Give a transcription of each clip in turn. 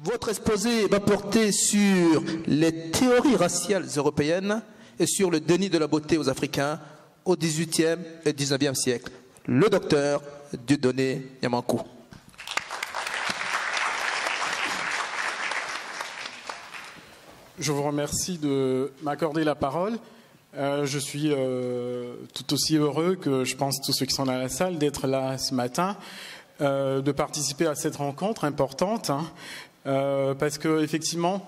Votre exposé va porter sur les théories raciales européennes et sur le déni de la beauté aux Africains au XVIIIe et XIXe siècle. Le docteur Dieudonné Yamankou. Je vous remercie de m'accorder la parole. Je suis tout aussi heureux que je pense tous ceux qui sont dans la salle d'être là ce matin, de participer à cette rencontre importante, parce que effectivement,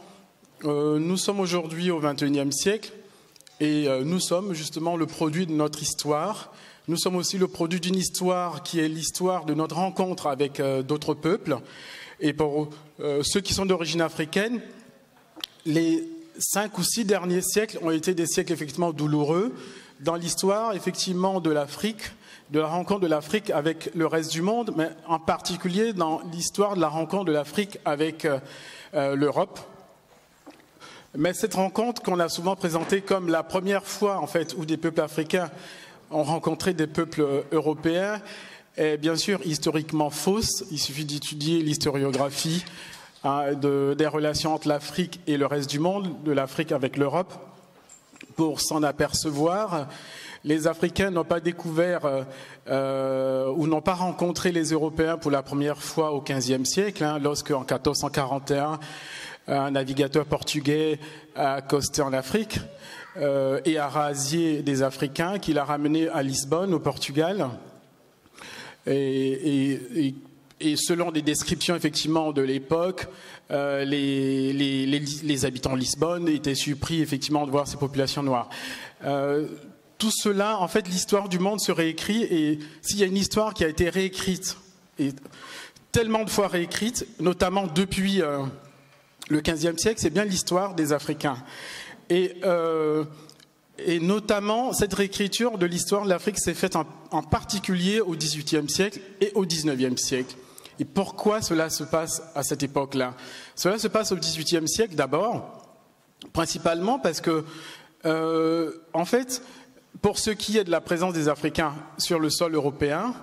nous sommes aujourd'hui au XXIe siècle et nous sommes justement le produit de notre histoire. Nous sommes aussi le produit d'une histoire qui est l'histoire de notre rencontre avec d'autres peuples. Et pour ceux qui sont d'origine africaine, les 5 ou 6 derniers siècles ont été des siècles effectivement douloureux dans l'histoire effectivement de l'Afrique, de la rencontre de l'Afrique avec le reste du monde, mais en particulier dans l'histoire de la rencontre de l'Afrique avec l'Europe. Mais cette rencontre qu'on a souvent présentée comme la première fois en fait où des peuples africains ont rencontré des peuples européens est bien sûr historiquement fausse. Il suffit d'étudier l'historiographie des relations entre l'Afrique et le reste du monde, de l'Afrique avec l'Europe, pour s'en apercevoir. Les Africains n'ont pas découvert ou n'ont pas rencontré les Européens pour la première fois au XVe siècle, lorsque, en 1441, un navigateur portugais a accosté en Afrique et a rasié des Africains, qu'il a ramenés à Lisbonne, au Portugal. Et selon des descriptions effectivement de l'époque, les habitants de Lisbonne étaient surpris effectivement de voir ces populations noires. Tout cela, en fait, l'histoire du monde se réécrit, et s'il y a une histoire qui a été réécrite, et tellement de fois réécrite, notamment depuis le XVe siècle, c'est bien l'histoire des Africains. Et notamment, cette réécriture de l'histoire de l'Afrique s'est faite en particulier au XVIIIe siècle et au XIXe siècle. Et pourquoi cela se passe à cette époque-là? Cela se passe au XVIIIe siècle d'abord, principalement parce que, en fait, pour ce qui est de la présence des Africains sur le sol européen,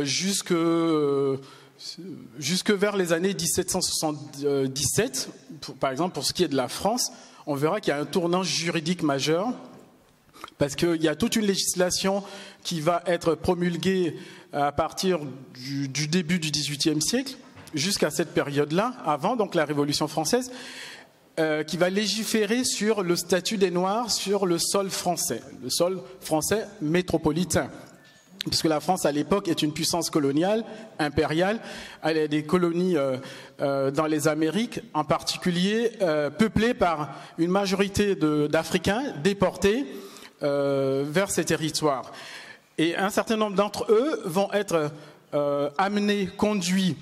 jusque vers les années 1777, par exemple, pour ce qui est de la France, on verra qu'il y a un tournant juridique majeur, parce qu'il y a toute une législation qui va être promulguée à partir du début du XVIIIe siècle, jusqu'à cette période-là, avant donc la Révolution française, qui va légiférer sur le statut des Noirs sur le sol français métropolitain. Puisque la France, à l'époque, est une puissance coloniale, impériale. Elle a des colonies dans les Amériques, en particulier peuplées par une majorité d'Africains déportés vers ces territoires. Et un certain nombre d'entre eux vont être amenés, conduits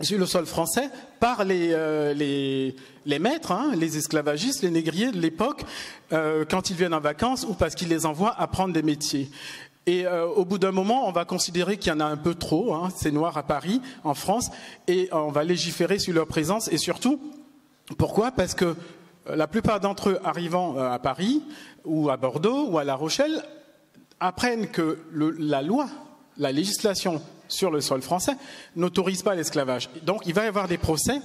sur le sol français par les maîtres, les esclavagistes, les négriers de l'époque, quand ils viennent en vacances ou parce qu'ils les envoient apprendre des métiers. Et au bout d'un moment, on va considérer qu'il y en a un peu trop, ces Noirs à Paris, en France, et on va légiférer sur leur présence. Et surtout, pourquoi? Parce que la plupart d'entre eux arrivant à Paris ou à Bordeaux ou à La Rochelle apprennent que la loi, la législation sur le sol français n'autorise pas l'esclavage. Donc il va y avoir des procès.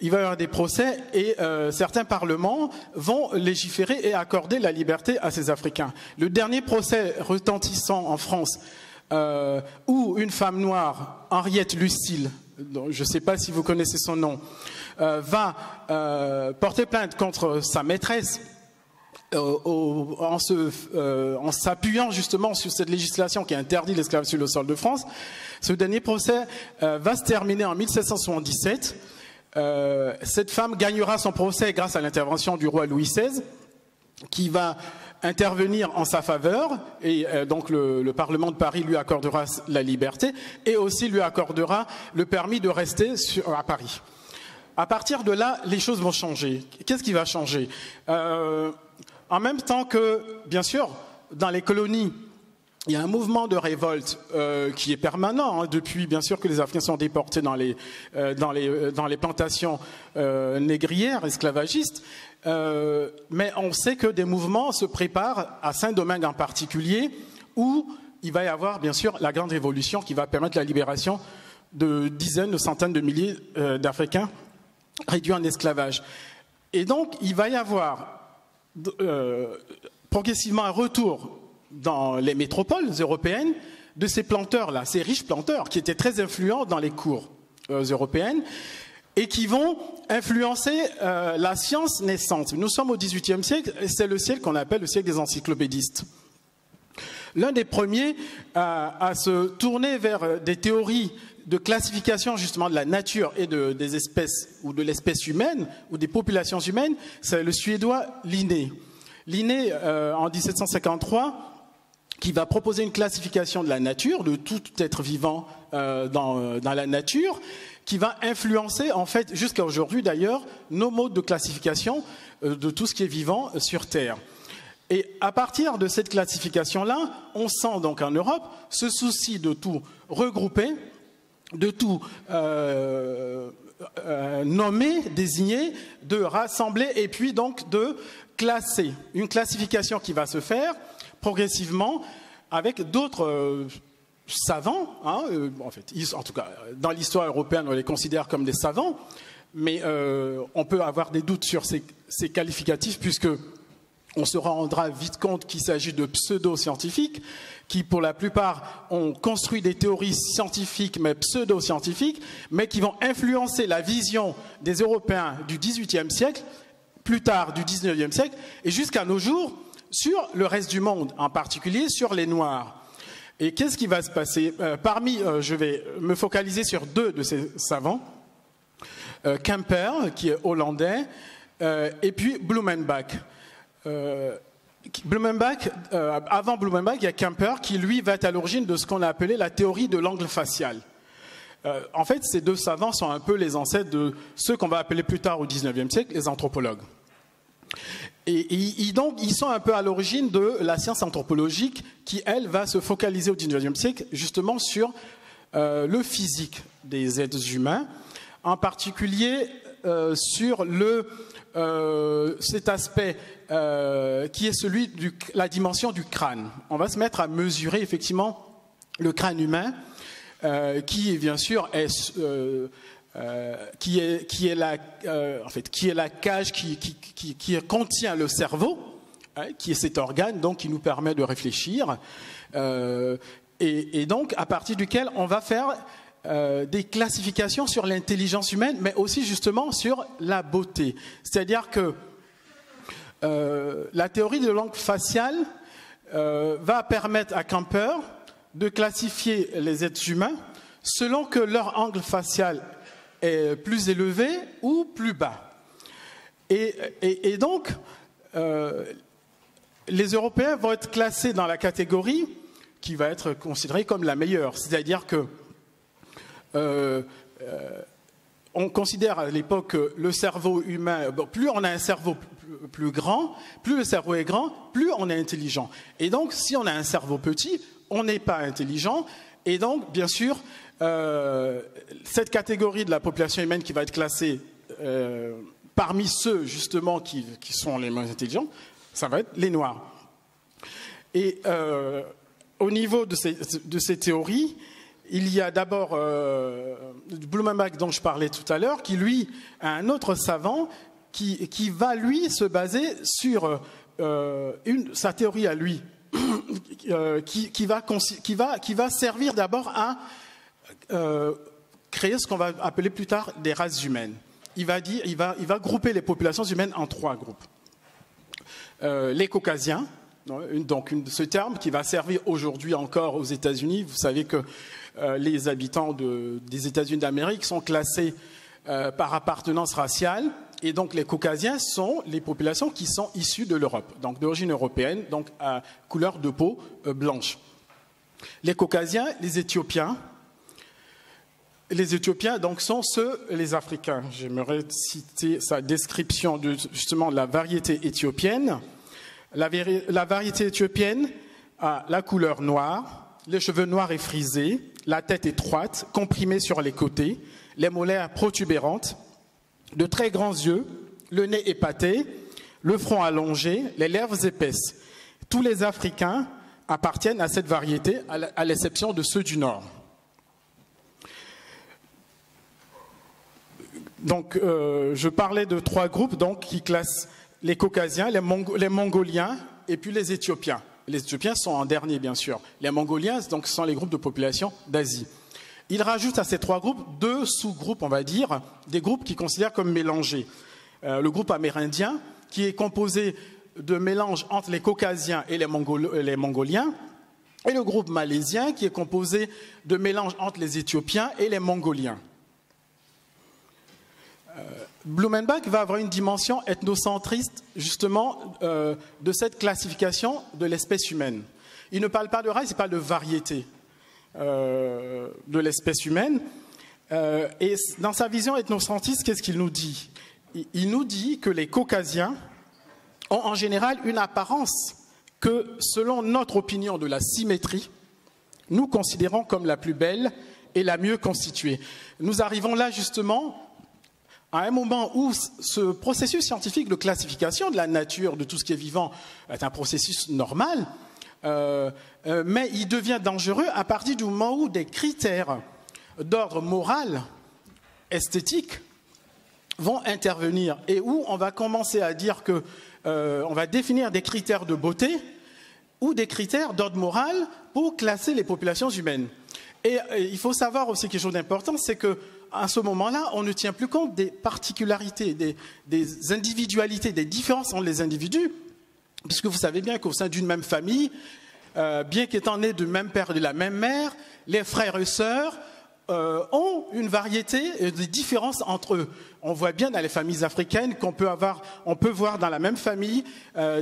Et certains parlements vont légiférer et accorder la liberté à ces Africains. Le dernier procès retentissant en France, où une femme noire, Henriette Lucille, je ne sais pas si vous connaissez son nom, va porter plainte contre sa maîtresse, en s'appuyant justement sur cette législation qui interdit l'esclavage sur le sol de France. Ce dernier procès va se terminer en 1777. Cette femme gagnera son procès grâce à l'intervention du roi Louis XVI, qui va intervenir en sa faveur, et donc le Parlement de Paris lui accordera la liberté et aussi lui accordera le permis de rester à Paris. À partir de là, les choses vont changer. Qu'est-ce qui va changer? En même temps que, bien sûr, dans les colonies, il y a un mouvement de révolte qui est permanent, depuis bien sûr que les Africains sont déportés dans les plantations négrières, esclavagistes. Mais on sait que des mouvements se préparent à Saint-Domingue en particulier, où il va y avoir bien sûr la grande révolution qui va permettre la libération de dizaines, de centaines de milliers d'Africains réduits en esclavage. Et donc, il va y avoir progressivement un retour dans les métropoles européennes de ces planteurs-là, ces riches planteurs qui étaient très influents dans les cours européennes et qui vont influencer la science naissante. Nous sommes au XVIIIe siècle et c'est le siècle qu'on appelle le siècle des encyclopédistes. L'un des premiers à se tourner vers des théories de classification justement de la nature et des espèces ou de l'espèce humaine ou des populations humaines, c'est le Suédois Linné. Linné, en 1753, qui va proposer une classification de la nature, de tout être vivant dans la nature, qui va influencer, en fait, jusqu'à aujourd'hui d'ailleurs, nos modes de classification de tout ce qui est vivant sur Terre. Et à partir de cette classification-là, on sent donc en Europe ce souci de tout regrouper, de tout nommer, désigner, de rassembler et puis donc de classer. Une classification qui va se faire progressivement avec d'autres savants, hein, en fait, en tout cas dans l'histoire européenne on les considère comme des savants, mais on peut avoir des doutes sur ces qualificatifs puisque on se rendra vite compte qu'il s'agit de pseudo-scientifiques qui pour la plupart ont construit des théories scientifiques mais pseudo-scientifiques mais qui vont influencer la vision des Européens du XVIIIe siècle, plus tard du XIXe siècle et jusqu'à nos jours sur le reste du monde, en particulier sur les Noirs. Et qu'est-ce qui va se passer? Je vais me focaliser sur deux de ces savants, Kemper, qui est hollandais, et puis Blumenbach. Avant Blumenbach, il y a Kemper qui, lui, va être à l'origine de ce qu'on a appelé la théorie de l'angle facial. En fait, ces deux savants sont un peu les ancêtres de ceux qu'on va appeler plus tard au XIXe siècle les anthropologues. Et donc, ils sont un peu à l'origine de la science anthropologique qui, elle, va se focaliser au XIXe siècle justement sur le physique des êtres humains, en particulier sur cet aspect qui est celui de la dimension du crâne. On va se mettre à mesurer effectivement le crâne humain, qui bien sûr est qui est la cage qui contient le cerveau, hein, qui est cet organe donc qui nous permet de réfléchir, et donc à partir duquel on va faire des classifications sur l'intelligence humaine, mais aussi justement sur la beauté. C'est-à-dire que la théorie de l'angle facial va permettre à Kemper de classifier les êtres humains selon que leur angle facial est plus élevé ou plus bas. Et donc, les Européens vont être classés dans la catégorie qui va être considérée comme la meilleure. C'est-à-dire que on considère à l'époque que le cerveau humain, plus on a un cerveau plus grand, plus le cerveau est grand, plus on est intelligent. Et donc, si on a un cerveau petit, on n'est pas intelligent. Et donc, bien sûr, cette catégorie de la population humaine qui va être classée parmi ceux justement qui sont les moins intelligents, ça va être les Noirs. Et au niveau de ces théories, il y a d'abord Blumenbach dont je parlais tout à l'heure, qui lui a un autre savant qui va lui se baser sur sa théorie à lui, qui va servir d'abord à créer ce qu'on va appeler plus tard des races humaines. Il va grouper les populations humaines en trois groupes. Les Caucasiens, donc ce terme qui va servir aujourd'hui encore aux États-Unis. Vous savez que les habitants des États-Unis d'Amérique sont classés par appartenance raciale, et donc les Caucasiens sont les populations qui sont issues de l'Europe, donc d'origine européenne, donc à couleur de peau blanche. Les Caucasiens, les Éthiopiens donc sont les Africains. J'aimerais citer sa description justement de la variété éthiopienne. La variété éthiopienne a la couleur noire, les cheveux noirs et frisés, la tête étroite, comprimée sur les côtés, les molaires protubérantes, de très grands yeux, le nez épaté, le front allongé, les lèvres épaisses. Tous les Africains appartiennent à cette variété, à l'exception de ceux du Nord. Donc, je parlais de 3 groupes donc, qui classent les Caucasiens, les Mongoliens et puis les Éthiopiens. Les Éthiopiens sont en dernier, bien sûr. Les Mongoliens, donc, sont les groupes de population d'Asie. Ils rajoutent à ces 3 groupes 2 sous-groupes, on va dire, des groupes qu'ils considèrent comme mélangés. Le groupe amérindien, qui est composé de mélanges entre les Caucasiens et les Mongoliens, et le groupe malaisien, qui est composé de mélanges entre les Éthiopiens et les Mongoliens. Blumenbach va avoir une dimension ethnocentriste, justement, de cette classification de l'espèce humaine. Il ne parle pas de race, il parle de variété de l'espèce humaine. Et dans sa vision ethnocentriste, qu'est-ce qu'il nous dit? Il nous dit que les Caucasiens ont en général une apparence que, selon notre opinion de la symétrie, nous considérons comme la plus belle et la mieux constituée. Nous arrivons là, justement, à un moment où ce processus scientifique de classification de la nature, de tout ce qui est vivant, est un processus normal, mais il devient dangereux à partir du moment où des critères d'ordre moral, esthétique, vont intervenir et où on va commencer à dire que on va définir des critères de beauté ou des critères d'ordre moral pour classer les populations humaines. Et il faut savoir aussi quelque chose d'important, c'est que à ce moment-là, on ne tient plus compte des particularités, des individualités, des différences entre les individus, puisque vous savez bien qu'au sein d'une même famille, bien qu'étant nés du même père et de la même mère, les frères et sœurs ont une variété de différences entre eux. On voit bien dans les familles africaines qu'on peut voir dans la même famille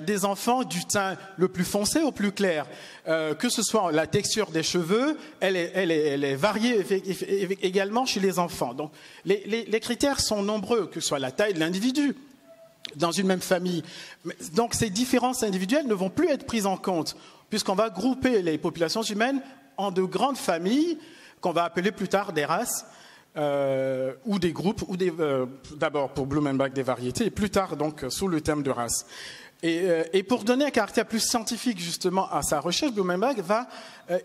des enfants du teint le plus foncé au plus clair. Que ce soit la texture des cheveux, elle est variée également chez les enfants. Donc les critères sont nombreux, que ce soit la taille de l'individu dans une même famille. Donc ces différences individuelles ne vont plus être prises en compte, puisqu'on va grouper les populations humaines en de grandes familles qu'on va appeler plus tard des races ou des groupes, ou d'abord pour Blumenbach des variétés, et plus tard donc sous le terme de race. Et pour donner un caractère plus scientifique justement à sa recherche, Blumenbach va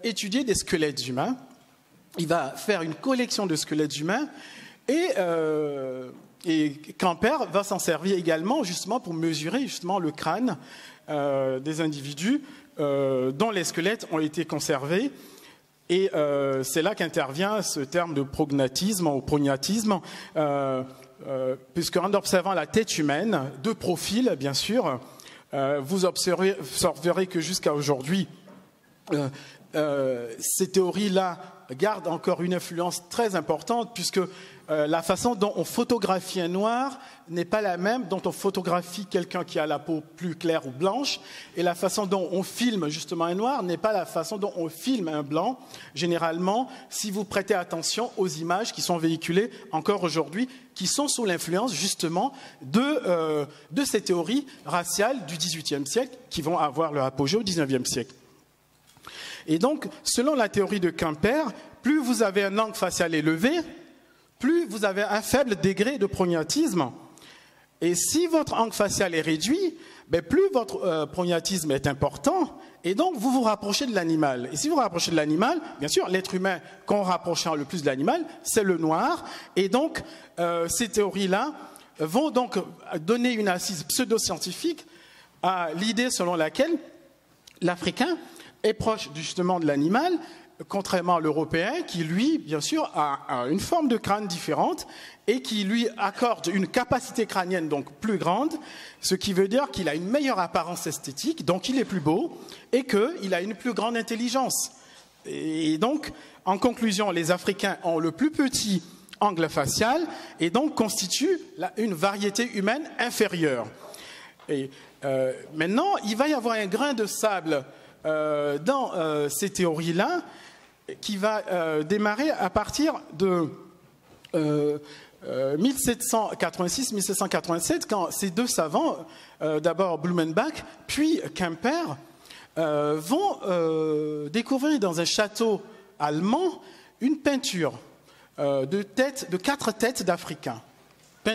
étudier des squelettes humains. Il va faire une collection de squelettes humains et Camper va s'en servir également justement pour mesurer justement le crâne des individus dont les squelettes ont été conservés. Et c'est là qu'intervient ce terme de prognatisme ou prognatisme, puisqu'en observant la tête humaine, de profil bien sûr, vous observerez que jusqu'à aujourd'hui, ces théories-là gardent encore une influence très importante, puisque la façon dont on photographie un noir n'est pas la même dont on photographie quelqu'un qui a la peau plus claire ou blanche, et la façon dont on filme justement un noir n'est pas la façon dont on filme un blanc. Généralement, si vous prêtez attention aux images qui sont véhiculées encore aujourd'hui, qui sont sous l'influence justement de ces théories raciales du XVIIIe siècle qui vont avoir leur apogée au XIXe siècle. Et donc, selon la théorie de Camper, plus vous avez un angle facial élevé, plus vous avez un faible degré de prognatisme. Et si votre angle facial est réduit, plus votre prognatisme est important, et donc vous vous rapprochez de l'animal. Et si vous vous rapprochez de l'animal, bien sûr, l'être humain qu'on rapproche le plus de l'animal, c'est le noir. Et donc, ces théories-là vont donc donner une assise pseudo-scientifique à l'idée selon laquelle l'Africain est proche justement de l'animal, contrairement à l'Européen qui, lui, bien sûr, a une forme de crâne différente et qui lui accorde une capacité crânienne donc plus grande, ce qui veut dire qu'il a une meilleure apparence esthétique, donc il est plus beau, et qu'il a une plus grande intelligence. Et donc, en conclusion, les Africains ont le plus petit angle facial et donc constituent une variété humaine inférieure. Et maintenant, il va y avoir un grain de sable dans ces théories-là qui va démarrer à partir de 1786-1787, quand ces deux savants, d'abord Blumenbach, puis Camper, vont découvrir dans un château allemand une peinture de 4 têtes d'Africains.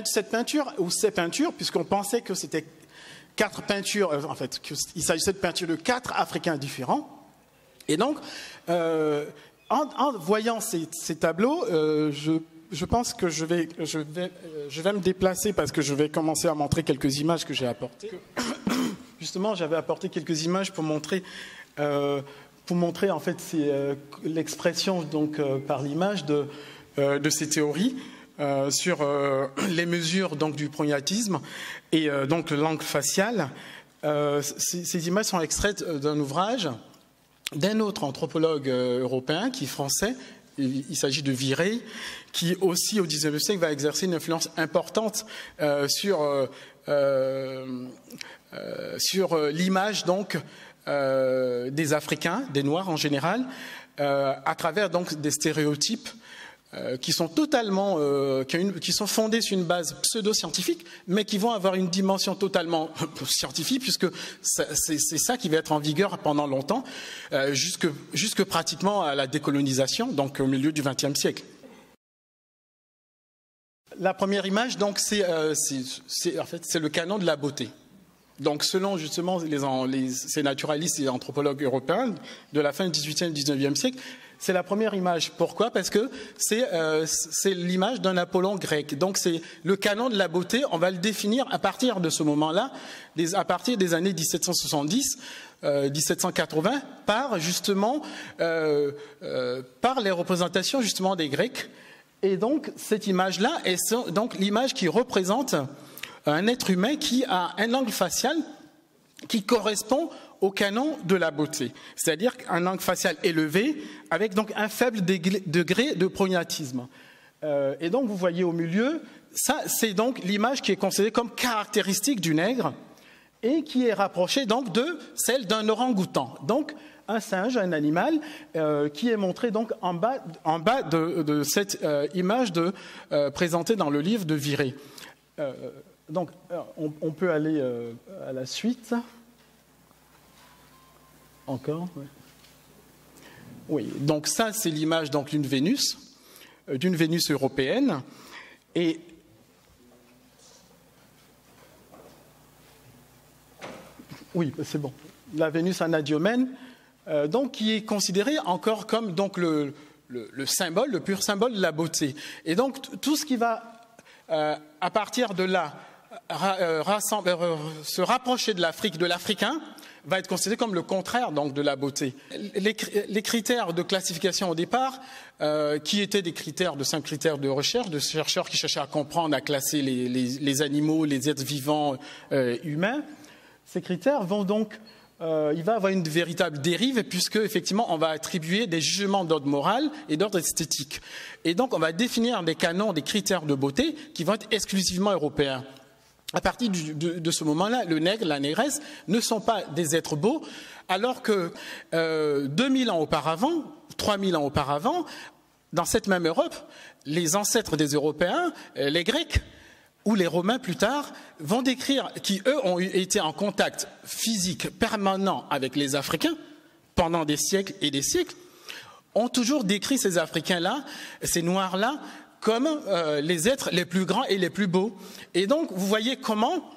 Cette peinture, ou ces peintures, puisqu'on pensait que c'était 4 peintures, en fait, qu'il s'agissait de peintures de 4 Africains différents. Et donc, en voyant ces tableaux, je je pense que je vais me déplacer parce que je vais commencer à montrer quelques images que j'ai apportées. Justement, j'avais apporté quelques images pour montrer en fait l'expression donc par l'image de ces théories sur les mesures donc du prognathisme et donc l'angle facial. Ces images sont extraites d'un ouvrage d'un autre anthropologue européen qui est français. Il s'agit de Virey, qui aussi au XIXe siècle va exercer une influence importante sur l'image donc des Africains, des Noirs en général, à travers donc des stéréotypes qui sont totalement, qui sont fondés sur une base pseudo-scientifique, mais qui vont avoir une dimension totalement scientifique, puisque c'est ça qui va être en vigueur pendant longtemps, jusque pratiquement à la décolonisation, donc au milieu du XXe siècle. La première image, donc, c'est le canon de la beauté. Donc, selon justement ces naturalistes et anthropologues européens de la fin du XVIIIe et du XIXe siècle, c'est la première image. Pourquoi? Parce que c'est l'image d'un Apollon grec. Donc, c'est le canon de la beauté. On va le définir à partir de ce moment-là, à partir des années 1770. 1780 par justement par les représentations justement des Grecs. Et donc cette image-là est donc l'image qui représente un être humain qui a un angle facial qui correspond au canon de la beauté, c'est-à-dire un angle facial élevé avec donc un faible degré de prognatisme. Et donc vous voyez au milieu, ça c'est donc l'image qui est considérée comme caractéristique du nègre et qui est rapprochée donc de celle d'un orang-outan. Donc un singe, un animal, qui est montré donc en bas de cette image présentée dans le livre de Virey. Donc, on peut aller à la suite. Encore, oui. Oui, donc ça, c'est l'image donc d'une Vénus européenne. Et oui, c'est bon. La Vénus anadyomène, donc qui est considérée encore comme donc le symbole, le pur symbole de la beauté. Et donc tout ce qui va à partir de là se rapprocher de l'Afrique, de l'Africain, va être considéré comme le contraire donc de la beauté. Les critères de classification au départ, qui étaient des critères de simples critères de recherche, de chercheurs qui cherchaient à comprendre, à classer les animaux, les êtres vivants humains, ces critères vont donc il va y avoir une véritable dérive puisque effectivement on va attribuer des jugements d'ordre moral et d'ordre esthétique. Et donc on va définir des canons, des critères de beauté qui vont être exclusivement européens. À partir de ce moment-là, le nègre, la négresse ne sont pas des êtres beaux, alors que 2000 ans auparavant, 3000 ans auparavant, dans cette même Europe, les ancêtres des Européens, les Grecs, ou les Romains plus tard, vont décrire, qui eux ont été en contact physique permanent avec les Africains pendant des siècles et des siècles, ont toujours décrit ces Africains-là, ces Noirs-là, comme les êtres les plus grands et les plus beaux. Et donc, vous voyez comment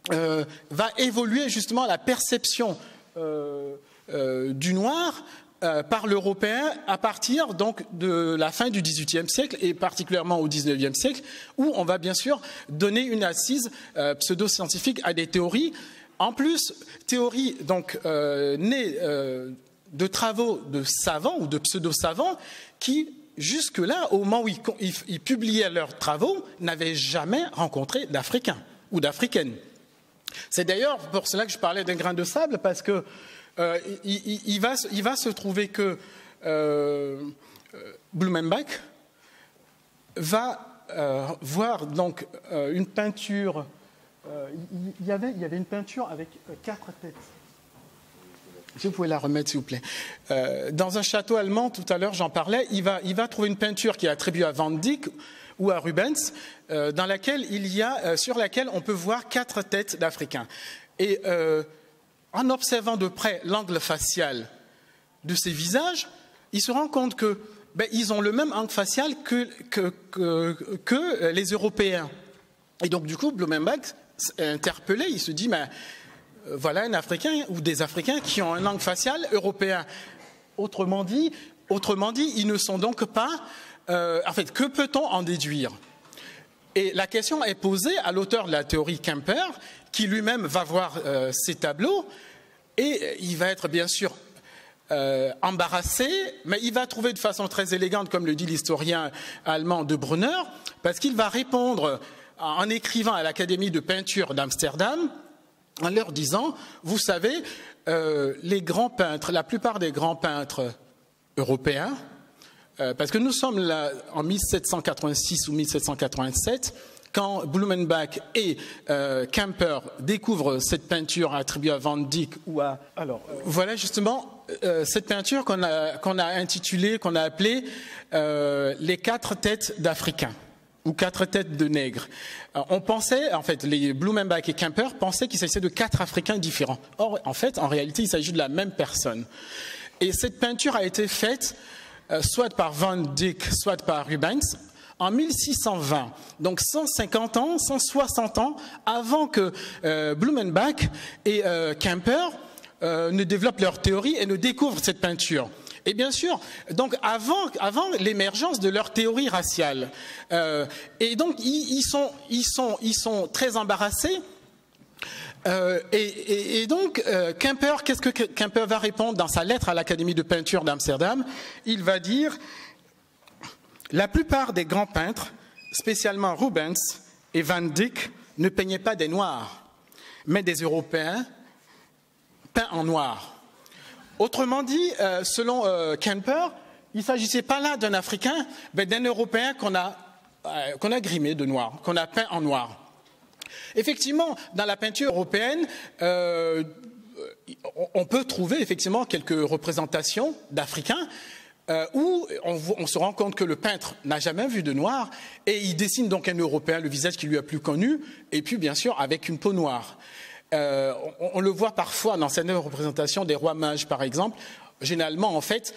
va évoluer justement la perception du Noir par l'Européen à partir donc de la fin du XVIIIe siècle et particulièrement au XIXe siècle, où on va bien sûr donner une assise pseudo-scientifique à des théories. En plus, théories donc nées de travaux de savants ou de pseudo-savants qui, jusque-là, au moment où ils publiaient leurs travaux, n'avaient jamais rencontré d'Africains ou d'Africaines. C'est d'ailleurs pour cela que je parlais d'un grain de sable, parce que il va se trouver que Blumenbach va voir donc une peinture. Il y avait une peinture avec 4 têtes. Si vous pouvez la remettre, s'il vous plaît. Dans un château allemand, tout à l'heure, j'en parlais, il va trouver une peinture qui est attribuée à Van Dyck ou à Rubens, sur laquelle on peut voir 4 têtes d'Africains. Et en observant de près l'angle facial de ces visages, il se rend compte que ils ont le même angle facial que les Européens. Et donc, du coup, Blumenbach est interpellé, il se dit, voilà un Africain ou des Africains qui ont un angle facial européen. Autrement dit, ils ne sont donc pas en fait, que peut-on en déduire? Et la question est posée à l'auteur de la théorie Kemper, qui lui-même va voir ces tableaux, et il va être bien sûr embarrassé, mais il va trouver de façon très élégante, comme le dit l'historien allemand De Brunner, parce qu'il va répondre en écrivant à l'Académie de peinture d'Amsterdam, en leur disant, vous savez, les grands peintres, la plupart des grands peintres européens, parce que nous sommes là en 1786 ou 1787, quand Blumenbach et Kemper découvrent cette peinture attribuée à Van Dyck ou à... Alors, voilà justement cette peinture qu'on a intitulée, qu'on a appelée les 4 têtes d'Africains ou 4 têtes de nègres. On pensait, en fait, les Blumenbach et Kemper pensaient qu'il s'agissait de 4 Africains différents. Or, en fait, en réalité, il s'agit de la même personne. Et cette peinture a été faite soit par Van Dyck, soit par Rubens, en 1620, donc 150 ans, 160 ans avant que Blumenbach et Kemper ne développent leur théorie et ne découvrent cette peinture. Et bien sûr, donc avant l'émergence de leur théorie raciale. Et donc ils sont très embarrassés. Et donc Kemper, qu'est-ce que Kemper va répondre dans sa lettre à l'Académie de peinture d'Amsterdam? Il va dire: la plupart des grands peintres, spécialement Rubens et Van Dyck, ne peignaient pas des Noirs, mais des Européens peints en noir. Autrement dit, selon Kemper, il ne s'agissait pas là d'un Africain, mais d'un Européen qu'on a grimé de noir, qu'on a peint en noir. Effectivement, dans la peinture européenne, on peut trouver effectivement quelques représentations d'Africains où on se rend compte que le peintre n'a jamais vu de noir et il dessine donc un Européen, le visage qui lui a plus connu, et puis bien sûr avec une peau noire. On le voit parfois dans certaines représentations des rois mages, par exemple. Généralement, en fait,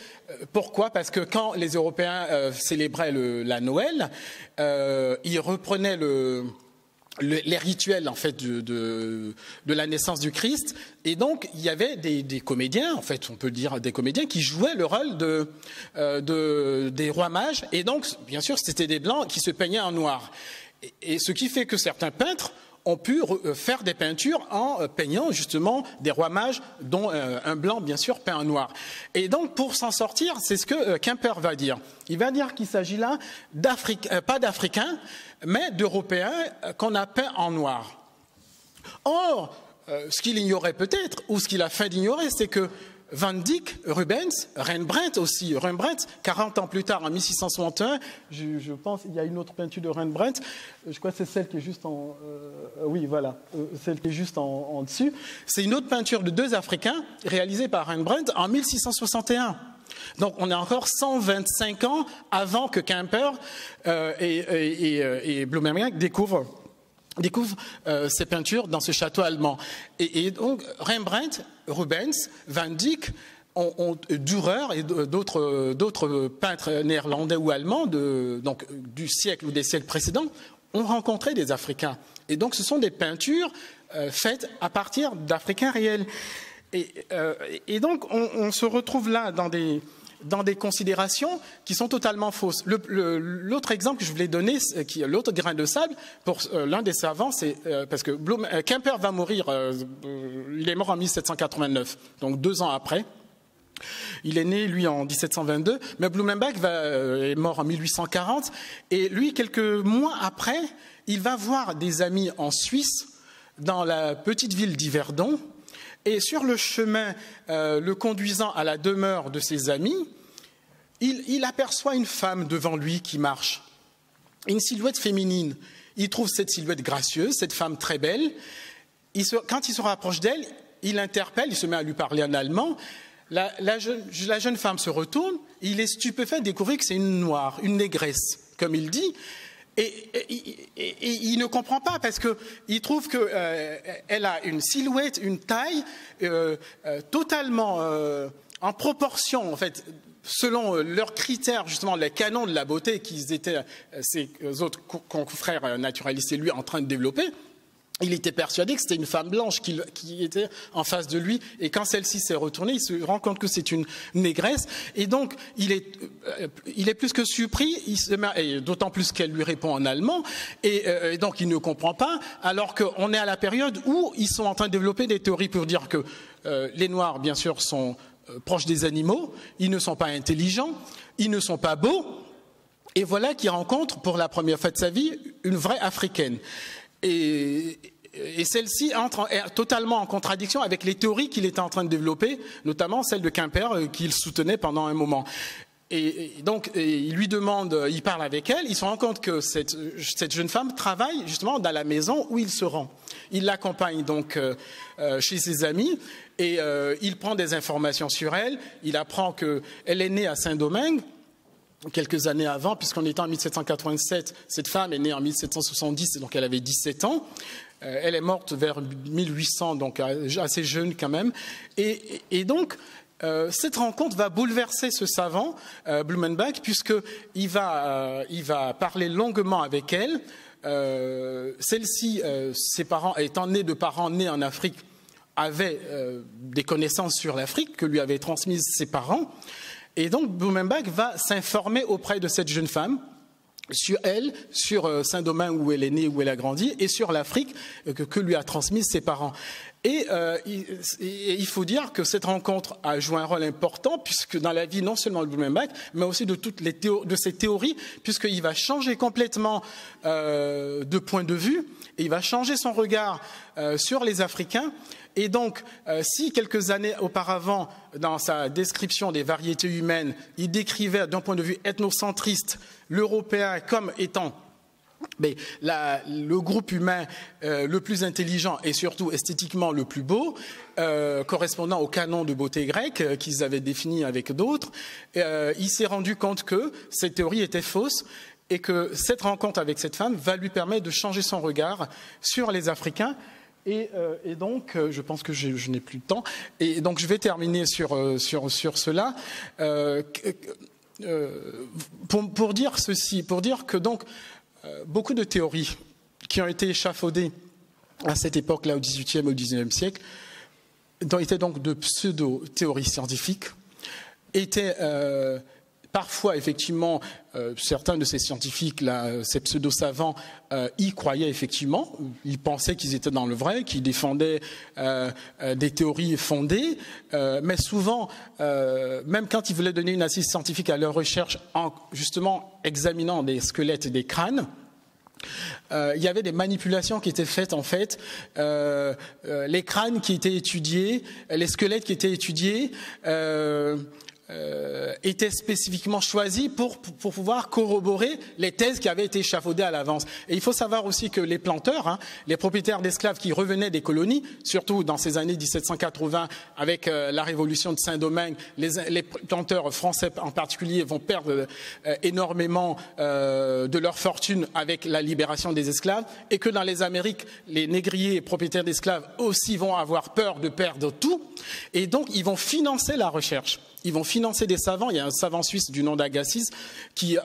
pourquoi? Parce que quand les Européens célébraient la Noël, ils reprenaient les rituels en fait de la naissance du Christ, et donc il y avait des comédiens, en fait on peut dire des comédiens qui jouaient le rôle des rois mages, et donc bien sûr c'était des blancs qui se peignaient en noir, et ce qui fait que certains peintres ont pu faire des peintures en peignant justement des rois mages, dont un blanc bien sûr peint en noir. Et donc pour s'en sortir, c'est ce que Kemper va dire. Il va dire qu'il s'agit là pas d'Africains, mais d'Européens qu'on a peints en noir. Or, ce qu'il ignorait peut-être, ou ce qu'il a fait d'ignorer, c'est que Van Dyck, Rubens, Rembrandt aussi. Rembrandt, 40 ans plus tard, en 1661, je pense il y a une autre peinture de Rembrandt, je crois que c'est celle qui est juste en... oui, voilà, celle qui est juste en dessus. C'est une autre peinture de 2 Africains, réalisée par Rembrandt en 1661. Donc on est encore 125 ans avant que Kemper et Blumenbach découvrent ces peintures dans ce château allemand. Et donc Rembrandt, Rubens, Van Dyck, Dürer et d'autres peintres néerlandais ou allemands donc, du siècle ou des siècles précédents ont rencontré des Africains. Et donc ce sont des peintures faites à partir d'Africains réels. Et donc on se retrouve là dans des considérations qui sont totalement fausses. L'autre exemple que je voulais donner, l'autre grain de sable, pour l'un des savants, c'est parce que Kemper va mourir, il est mort en 1789, donc 2 ans après. Il est né, lui, en 1722, mais Blumenbach est mort en 1840, et lui, quelques mois après, il va voir des amis en Suisse, dans la petite ville d'Yverdon, et sur le chemin le conduisant à la demeure de ses amis, il aperçoit une femme devant lui qui marche, une silhouette féminine. Il trouve cette silhouette gracieuse, cette femme très belle. Quand il se rapproche d'elle, il l'interpelle, il se met à lui parler en allemand. La jeune femme se retourne, il est stupéfait de découvrir que c'est une noire, une négresse, comme il dit. Et il ne comprend pas parce qu'il trouve qu'elle a une silhouette, une taille totalement en proportion, en fait, selon leurs critères, justement, les canons de la beauté qu'ils étaient, ses autres confrères naturalistes et lui, en train de développer. il était persuadé que c'était une femme blanche qui était en face de lui. Et quand celle-ci s'est retournée, il se rend compte que c'est une négresse. Et donc, il est plus que surpris, et d'autant plus qu'elle lui répond en allemand. Et donc, il ne comprend pas, alors qu'on est à la période où ils sont en train de développer des théories pour dire que les Noirs, bien sûr, sont proches des animaux, ils ne sont pas intelligents, ils ne sont pas beaux. Et voilà qu'il rencontre, pour la première fois de sa vie, une vraie Africaine. Et celle-ci entre totalement en contradiction avec les théories qu'il était en train de développer, notamment celle de Quimper qu'il soutenait pendant un moment. Et donc, il lui demande, il parle avec elle, il se rend compte que cette jeune femme travaille justement dans la maison où il se rend. Il l'accompagne donc chez ses amis et il prend des informations sur elle. Il apprend qu'elle est née à Saint-Domingue, quelques années avant, puisqu'on était en 1787, cette femme est née en 1770, donc elle avait 17 ans. Elle est morte vers 1800, donc assez jeune quand même. Et donc, cette rencontre va bouleverser ce savant, Blumenbach, puisqu'il va parler longuement avec elle. Celle-ci, ses parents, étant née de parents nés en Afrique, avait des connaissances sur l'Afrique que lui avaient transmises ses parents. Et donc, Blumenbach va s'informer auprès de cette jeune femme sur elle, sur Saint-Domingue où elle est née, où elle a grandi, et sur l'Afrique que lui a transmise ses parents. Et il faut dire que cette rencontre a joué un rôle important, puisque dans la vie non seulement de Blumenbach, mais aussi de toutes de ses théories, puisqu'il va changer complètement de point de vue, et il va changer son regard sur les Africains. Et donc, si quelques années auparavant, dans sa description des variétés humaines, il décrivait d'un point de vue ethnocentriste l'Européen comme étant le groupe humain le plus intelligent et surtout esthétiquement le plus beau, correspondant au canon de beauté grec qu'ils avaient défini avec d'autres, il s'est rendu compte que cette théorie était fausse et que cette rencontre avec cette femme va lui permettre de changer son regard sur les Africains. Et donc, je pense que je n'ai plus de temps. Et donc, je vais terminer sur cela. Pour dire ceci, pour dire que donc, beaucoup de théories qui ont été échafaudées à cette époque-là, au XVIIIe et au XIXe siècle, étaient donc de pseudo-théories scientifiques, étaient parfois, effectivement, certains de ces scientifiques-là, ces pseudo-savants, y croyaient effectivement. Ils pensaient qu'ils étaient dans le vrai, qu'ils défendaient des théories fondées. Mais souvent, même quand ils voulaient donner une assise scientifique à leurs recherches, en justement examinant des squelettes et des crânes, il y avait des manipulations qui étaient faites en fait, les crânes qui étaient étudiés, les squelettes qui étaient étudiés, étaient spécifiquement choisis pour pouvoir corroborer les thèses qui avaient été échafaudées à l'avance. Et il faut savoir aussi que les planteurs, les propriétaires d'esclaves qui revenaient des colonies, surtout dans ces années 1780, avec la révolution de Saint-Domingue, les planteurs français en particulier vont perdre énormément de leur fortune avec la libération des esclaves, et que dans les Amériques, les négriers propriétaires d'esclaves aussi vont avoir peur de perdre tout, et donc ils vont financer la recherche. Ils vont financer des savants. Il y a un savant suisse du nom d'Agassiz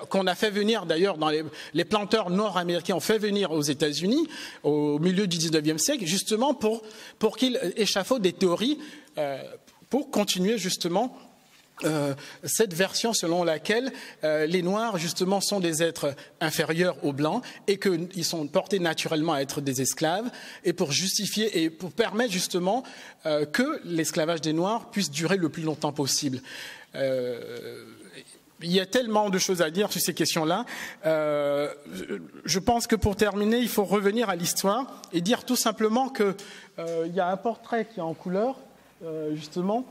qu'on a fait venir, d'ailleurs, dans les planteurs nord-américains ont fait venir aux États-Unis au milieu du 19e siècle, justement pour qu'ils échafaudent des théories pour continuer justement cette version selon laquelle les Noirs, justement, sont des êtres inférieurs aux Blancs et qu'ils sont portés naturellement à être des esclaves, et pour justifier et pour permettre justement que l'esclavage des Noirs puisse durer le plus longtemps possible. Il y a tellement de choses à dire sur ces questions-là. Je pense que pour terminer, il faut revenir à l'histoire et dire tout simplement qu'il y a un portrait qui est en couleur, justement,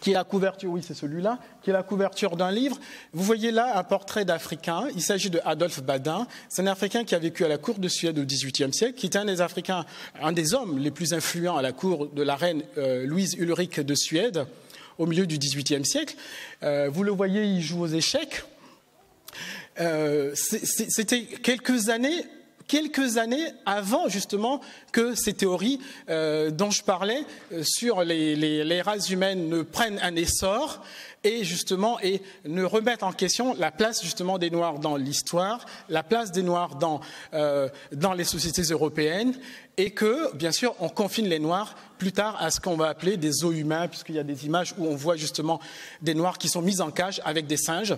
qui est la couverture, oui c'est celui-là, qui est la couverture d'un livre. Vous voyez là un portrait d'Africain, il s'agit de Adolphe Badin, c'est un Africain qui a vécu à la cour de Suède au XVIIIe siècle, qui était un des Africains, un des hommes les plus influents à la cour de la reine Louise Ulrich de Suède, au milieu du XVIIIe siècle. Vous le voyez, il joue aux échecs. C'était quelques années quelques années avant justement que ces théories dont je parlais sur les races humaines ne prennent un essor et ne remettent en question la place justement des Noirs dans l'histoire, la place des Noirs dans les sociétés européennes, et que bien sûr on confine les Noirs plus tard à ce qu'on va appeler des zoos humains, puisqu'il y a des images où on voit justement des Noirs qui sont mis en cage avec des singes,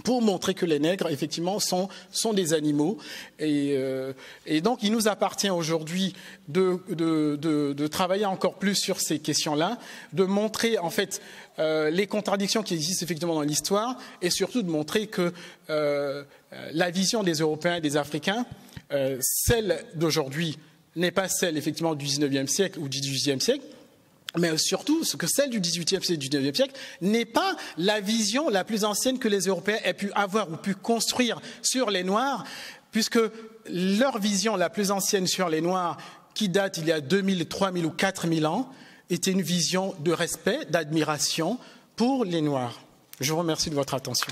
pour montrer que les nègres, effectivement, sont des animaux. Et donc, il nous appartient aujourd'hui de travailler encore plus sur ces questions-là, de montrer, en fait, les contradictions qui existent effectivement dans l'histoire, et surtout de montrer que la vision des Européens et des Africains, celle d'aujourd'hui, n'est pas celle, effectivement, du XIXe siècle ou du XVIIIe siècle, mais surtout que celle du XVIIIe siècle et du XIXe siècle n'est pas la vision la plus ancienne que les Européens aient pu avoir ou pu construire sur les Noirs, puisque leur vision la plus ancienne sur les Noirs, qui date il y a 2000, 3000 ou 4000 ans, était une vision de respect, d'admiration pour les Noirs. Je vous remercie de votre attention.